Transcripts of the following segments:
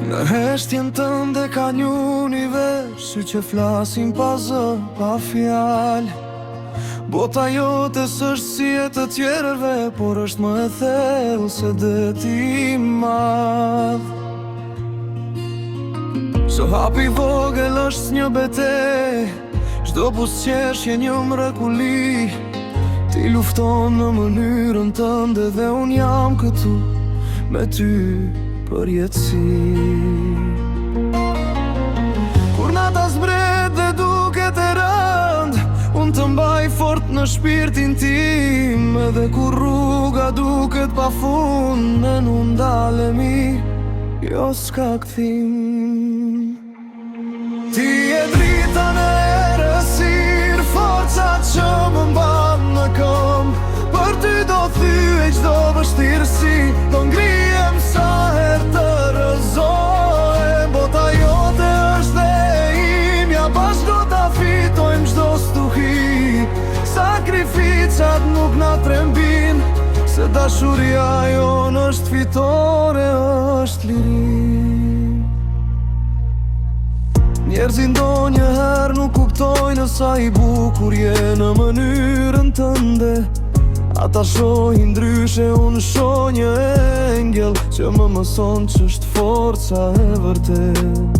Në heshtjen tënde ka një univers që flasin pa zë, pa fjal. Bota jote s'është si e të tjerëve, por është më e thellë se deti I madh. So hapi vogël është një betejë, çdo buzëqeshje një mrekulli. Ti lufton në mënyrën tënde dhe unë jam këtu me ty për jetësi. Kur nata zbret dhe duket e rënd, unë të mbaj fort në shpirtin tim. Edhe kur rruga duket pa fund, ne nuk ndalemi, jo s'ka kthim. Ti e drita në errësirë, forca që më mban në këmbë. Për ty do thyej çdo vështirësi, do ngrihem sa herë të rrëzohem. Bota jote është dhe imja, bashkë do ta fitojmë çdo stuhi. Sakrificat nuk na trembin, se dashuria jonë është fitore, është liri. Njerëzit ndonjëherë nuk kuptojnë sa I bukur je në mënyrën tënde. Ata shohin ndryshe, unë shoh një engel që më mëson ç'është forca e vërtet.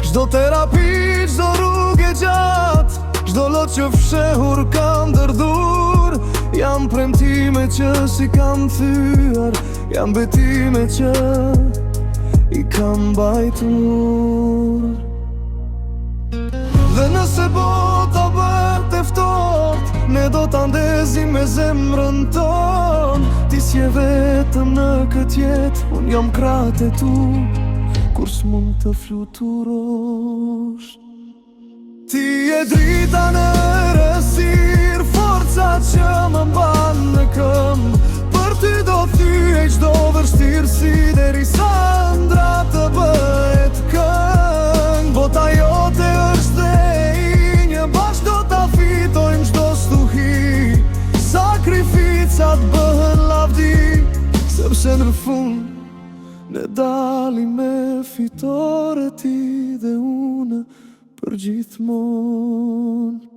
Çdo terapi, çdo rrugë e gjatë, çdo lot që fshehur kam dërdur. Jam premtime që si kam thyer, jam betime që I kam mbajtur. Dhe nëse bota bëhet e ftohtë, ne do ta ndezim me zemrën tonë. Ti s'je vetëm në këtë jetë, unë jam krahët e tu, kur s'mund të fluturosh. Ti e drita në errësirë, forca që më mban në këmbë. Për ty do thyej çdo vështirësi, derisa ëndra të bëhet këngë. Bota jote është dhe injë, bashkë do ta fitojmë çdo stuhi. Sakrificat bëhen lavdi, sepse në fund ne dalim me fitore, ti dhe unë për gjithmonë.